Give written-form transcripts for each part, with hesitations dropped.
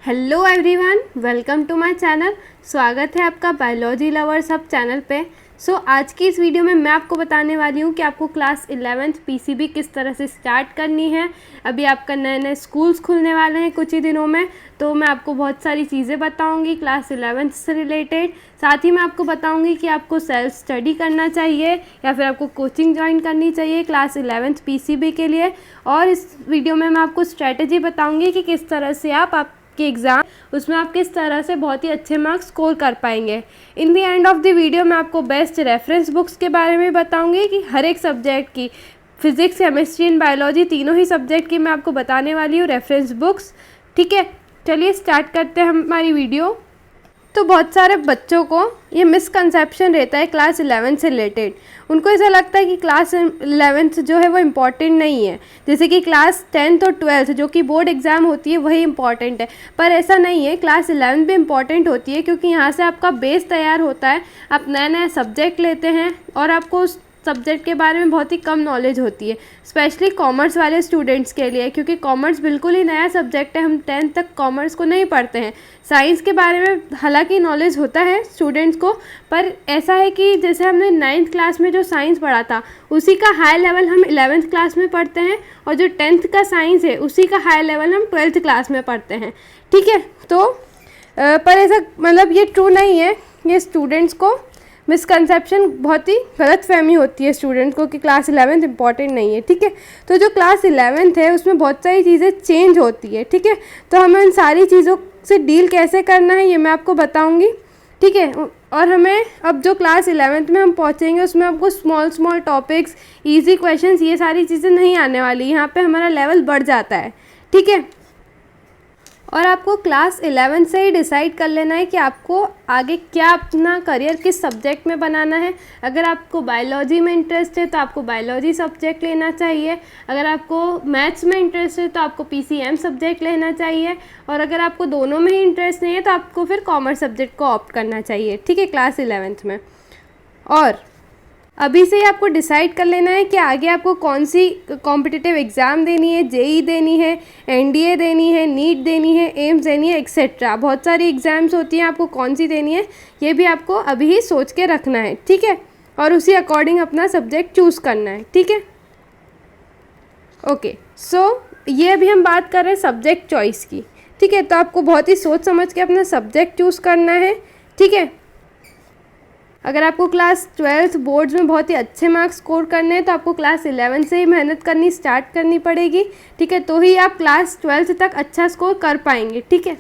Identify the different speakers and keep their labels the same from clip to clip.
Speaker 1: Hello everyone, welcome to my channel. स्वागत है आपका बायोलॉजी लवर्स हब चैनल पे। आज की इस वीडियो में मैं आपको बताने वाली हूँ कि आपको क्लास 11th पीसीबी किस तरह से स्टार्ट करनी है। अभी आपका नए नए स्कूल्स खुलने वाले हैं कुछ ही दिनों में, तो मैं आपको बहुत सारी चीज़ें बताऊँगी क्लास 11th से रिलेटेड। साथ ही मैं आपको बताऊँगी कि आपको सेल्फ स्टडी करना चाहिए या फिर आपको कोचिंग ज्वाइन करनी चाहिए क्लास 11th पीसीबी के लिए। और इस वीडियो में मैं आपको स्ट्रैटेजी बताऊँगी कि किस तरह से आप कि एग्ज़ाम उसमें आप किस तरह से बहुत ही अच्छे मार्क्स स्कोर कर पाएंगे। In the end of the video मैं आपको बेस्ट रेफरेंस बुक्स के बारे में बताऊंगी कि हर एक सब्जेक्ट की, फिजिक्स, केमिस्ट्री एंड बायोलॉजी, तीनों ही सब्जेक्ट की मैं आपको बताने वाली हूँ रेफरेंस बुक्स। ठीक है, चलिए स्टार्ट करते हैं हमारी वीडियो। तो बहुत सारे बच्चों को ये मिसकंसेप्शन रहता है क्लास 11 से रिलेटेड। उनको ऐसा लगता है कि क्लास 11 जो है वो इम्पॉर्टेंट नहीं है, जैसे कि क्लास 10th और 12th जो कि बोर्ड एग्ज़ाम होती है वही इम्पॉर्टेंट है। पर ऐसा नहीं है, क्लास 11 भी इम्पॉर्टेंट होती है, क्योंकि यहाँ से आपका बेस तैयार होता है। आप नया नया सब्जेक्ट लेते हैं और आपको उस सब्जेक्ट के बारे में बहुत ही कम नॉलेज होती है, स्पेशली कॉमर्स वाले स्टूडेंट्स के लिए, क्योंकि कॉमर्स बिल्कुल ही नया सब्जेक्ट है। हम 10th तक कॉमर्स को नहीं पढ़ते हैं। साइंस के बारे में हालांकि नॉलेज होता है स्टूडेंट्स को, पर ऐसा है कि जैसे हमने 9th क्लास में जो साइंस पढ़ा था उसी का हाई लेवल हम 11th क्लास में पढ़ते हैं, और जो 10th का साइंस है उसी का हाई लेवल हम 12th क्लास में पढ़ते हैं। ठीक है, तो पर ऐसा मतलब ये ट्रू नहीं है। ये स्टूडेंट्स को मिसकंसेप्शन, बहुत ही गलत फहमी होती है स्टूडेंट को कि क्लास 11th इंपॉर्टेंट नहीं है। ठीक है, तो जो क्लास 11th है उसमें बहुत सारी चीज़ें चेंज होती है। ठीक है, तो हमें इन सारी चीज़ों से डील कैसे करना है ये मैं आपको बताऊंगी। ठीक है, और हमें अब जो क्लास 11th में हम पहुंचेंगे उसमें आपको स्मॉल टॉपिक्स, इजी क्वेश्चंस, ये सारी चीज़ें नहीं आने वाली। यहाँ पे हमारा लेवल बढ़ जाता है। ठीक है, और आपको क्लास 11 से ही डिसाइड कर लेना है कि आपको आगे क्या अपना करियर किस सब्जेक्ट में बनाना है। अगर आपको बायोलॉजी में इंटरेस्ट है तो आपको बायोलॉजी सब्जेक्ट लेना चाहिए। अगर आपको मैथ्स में इंटरेस्ट है तो आपको पीसीएम सब्जेक्ट लेना चाहिए। और अगर आपको दोनों में ही इंटरेस्ट नहीं है तो आपको फिर कॉमर्स सब्जेक्ट को ऑप्ट करना चाहिए। ठीक है, क्लास 11th में। और अभी से ही आपको डिसाइड कर लेना है कि आगे आपको कौन सी कॉम्पिटिटिव एग्ज़ाम देनी है, जेई देनी है, एनडीए देनी है, नीट देनी है, एम्स देनी है, एक्सेट्रा। बहुत सारी एग्ज़ाम्स होती हैं, आपको कौन सी देनी है ये भी आपको अभी ही सोच के रखना है। ठीक है, और उसी अकॉर्डिंग अपना सब्जेक्ट चूज़ करना है। ठीक है, ओके। ये अभी हम बात कर रहे हैं सब्जेक्ट चॉइस की। ठीक है, तो आपको बहुत ही सोच समझ के अपना सब्जेक्ट चूज़ करना है। ठीक है, अगर आपको क्लास 12th बोर्ड्स में बहुत ही अच्छे मार्क्स स्कोर करने हैं तो आपको क्लास 11 से ही मेहनत करनी स्टार्ट करनी पड़ेगी। ठीक है, तो ही आप क्लास 12th तक अच्छा स्कोर कर पाएंगे। ठीक है,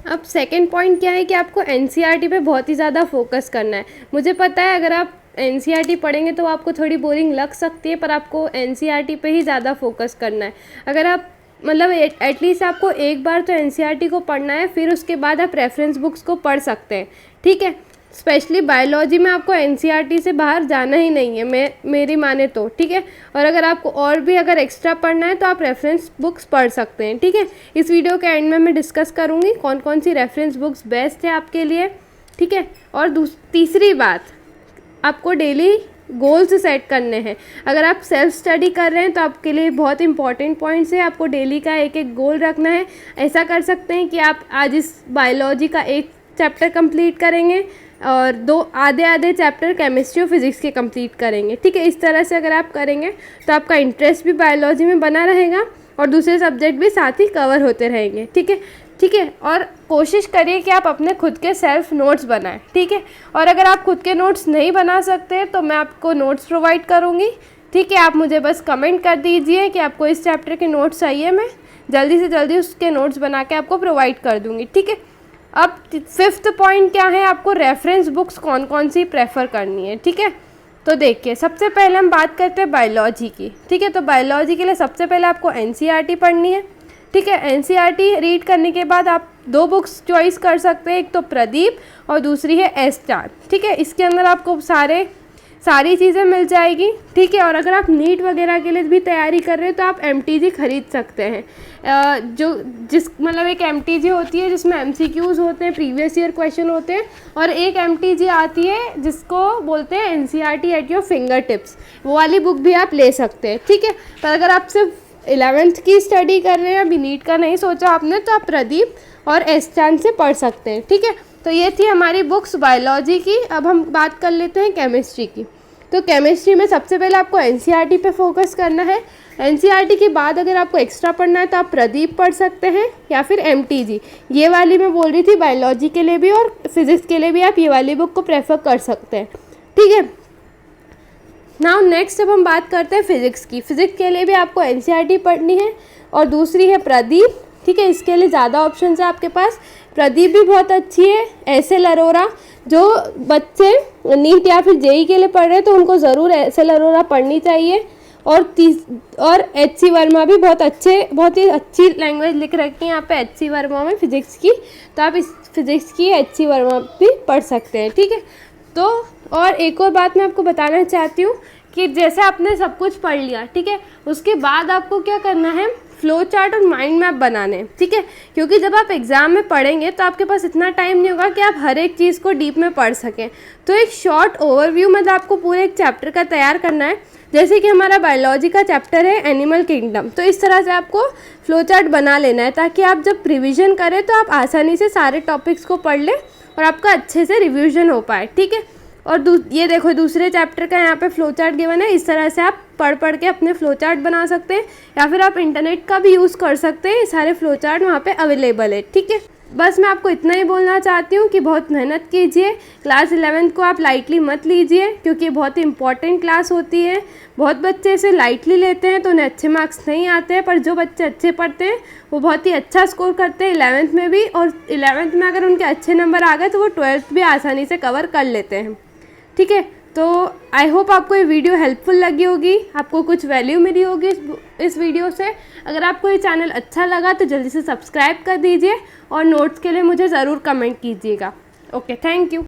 Speaker 1: अब सेकंड पॉइंट क्या है कि आपको एनसीईआरटी पे बहुत ही ज़्यादा फोकस करना है। मुझे पता है अगर आप एनसीईआरटी पढ़ेंगे तो आपको थोड़ी बोरिंग लग सकती है, पर आपको एनसीईआरटी पे ही ज़्यादा फोकस करना है। अगर आप मतलब एटलीस्ट आपको एक बार तो एनसीईआरटी को पढ़ना है, फिर उसके बाद आप रेफरेंस बुक्स को पढ़ सकते हैं। ठीक है, स्पेशली बायोलॉजी में आपको एनसीईआरटी से बाहर जाना ही नहीं है, मेरी माने तो। ठीक है, और अगर आपको और भी अगर एक्स्ट्रा पढ़ना है तो आप रेफरेंस बुक्स पढ़ सकते हैं। ठीक है, इस वीडियो के एंड में मैं डिस्कस करूँगी कौन कौन सी रेफरेंस बुक्स बेस्ट है आपके लिए। ठीक है, और तीसरी बात, आपको डेली गोल्स सेट करने हैं। अगर आप सेल्फ स्टडी कर रहे हैं तो आपके लिए बहुत इंपॉर्टेंट पॉइंट्स है, आपको डेली का एक एक गोल रखना है। ऐसा कर सकते हैं कि आप आज इस बायोलॉजी का एक चैप्टर कंप्लीट करेंगे और दो आधे चैप्टर केमिस्ट्री और फिजिक्स के कंप्लीट करेंगे। ठीक है, इस तरह से अगर आप करेंगे तो आपका इंटरेस्ट भी बायोलॉजी में बना रहेगा और दूसरे सब्जेक्ट भी साथ ही कवर होते रहेंगे। ठीक है, ठीक है, और कोशिश करिए कि आप अपने खुद के सेल्फ नोट्स बनाएं। ठीक है, और अगर आप खुद के नोट्स नहीं बना सकते तो मैं आपको नोट्स प्रोवाइड करूँगी। ठीक है, आप मुझे बस कमेंट कर दीजिए कि आपको इस चैप्टर के नोट्स चाहिए, मैं जल्दी से जल्दी उसके नोट्स बना के आपको प्रोवाइड कर दूँगी। ठीक है, अब 5th पॉइंट क्या है, आपको रेफरेंस बुक्स कौन कौन सी प्रेफर करनी है। ठीक है, तो देखिए सबसे पहले हम बात करते हैं बायोलॉजी की। ठीक है, तो बायोलॉजी के लिए सबसे पहले आपको एनसीईआरटी पढ़नी है। ठीक है, एनसीईआरटी रीड करने के बाद आप 2 बुक्स चॉइस कर सकते हैं, एक तो प्रदीप और दूसरी है एस चार। ठीक है, इसके अंदर आपको सारी चीज़ें मिल जाएगी। ठीक है, और अगर आप नीट वगैरह के लिए भी तैयारी कर रहे हैं तो आप एमटीजी खरीद सकते हैं। मतलब एक एमटीजी होती है जिसमें एमसीक्यूज़ होते हैं, प्रीवियस ईयर क्वेश्चन होते हैं, और एक एमटीजी आती है जिसको बोलते हैं NCERT at your finger tips. वो वाली बुक भी आप ले सकते हैं। ठीक है, पर अगर आप सिर्फ 11th की स्टडी कर रहे हैं, अभी नीट का नहीं सोचा आपने, तो आप प्रदीप और एस चांद से पढ़ सकते हैं। ठीक है, तो ये थी हमारी बुक्स बायोलॉजी की। अब हम बात कर लेते हैं केमिस्ट्री की। तो केमिस्ट्री में सबसे पहले आपको एनसीईआरटी पे फोकस करना है। एनसीईआरटी के बाद अगर आपको एक्स्ट्रा पढ़ना है तो आप प्रदीप पढ़ सकते हैं या फिर एमटीजी। ये वाली मैं बोल रही थी बायोलॉजी के लिए भी और फिजिक्स के लिए भी आप ये वाली बुक को प्रेफर कर सकते हैं। ठीक है, नाउ नेक्स्ट अब हम बात करते हैं फिजिक्स की। फिजिक्स के लिए भी आपको एनसीईआरटी पढ़नी है और दूसरी है प्रदीप। ठीक है, इसके लिए ज़्यादा ऑप्शन है आपके पास। प्रदीप भी बहुत अच्छी है। एस.एल. अरोरा, जो बच्चे नीट या फिर जेई के लिए पढ़ रहे हैं तो उनको ज़रूर एस.एल. अरोरा पढ़नी चाहिए। और एच.सी. वर्मा भी बहुत ही अच्छी लैंग्वेज लिख रखी है यहाँ पे एच.सी. वर्मा में फिजिक्स की, तो आप इस फिजिक्स की एच.सी. वर्मा भी पढ़ सकते हैं। ठीक है, तो और एक और बात मैं आपको बताना चाहती हूँ कि जैसे आपने सब कुछ पढ़ लिया, ठीक है, उसके बाद आपको क्या करना है, फ्लो चार्ट और माइंड मैप बनाने। ठीक है, क्योंकि जब आप एग्ज़ाम में पढ़ेंगे तो आपके पास इतना टाइम नहीं होगा कि आप हर एक चीज़ को डीप में पढ़ सकें। तो एक शॉर्ट ओवरव्यू मतलब आपको पूरे एक चैप्टर का तैयार करना है। जैसे कि हमारा बायोलॉजी का चैप्टर है एनिमल किंगडम, तो इस तरह से आपको फ्लो चार्ट बना लेना है ताकि आप जब रिविज़न करें तो आप आसानी से सारे टॉपिक्स को पढ़ लें और आपका अच्छे से रिविज़न हो पाए। ठीक है, और ये देखो दूसरे चैप्टर का यहाँ पे फ्लो चार्ट गिवन है। इस तरह से आप पढ़ के अपने फ्लो चार्ट बना सकते हैं या फिर आप इंटरनेट का भी यूज़ कर सकते हैं। सारे फ्लो चार्ट वहाँ पे अवेलेबल है। ठीक है, बस मैं आपको इतना ही बोलना चाहती हूँ कि बहुत मेहनत कीजिए। क्लास 11th को आप लाइटली मत लीजिए क्योंकि बहुत ही इंपॉर्टेंट क्लास होती है। बहुत बच्चे इसे लाइटली लेते हैं तो उन्हें अच्छे मार्क्स नहीं आते हैं, पर जो बच्चे अच्छे पढ़ते हैं वो बहुत ही अच्छा स्कोर करते हैं 11th में भी, और 11th में अगर उनके अच्छे नंबर आ गए तो वो 12th भी आसानी से कवर कर लेते हैं। ठीक है, तो आई होप आपको ये वीडियो हेल्पफुल लगी होगी, आपको कुछ वैल्यू मिली होगी इस वीडियो से। अगर आपको ये चैनल अच्छा लगा तो जल्दी से सब्सक्राइब कर दीजिए और नोट्स के लिए मुझे ज़रूर कमेंट कीजिएगा। Okay, thank you.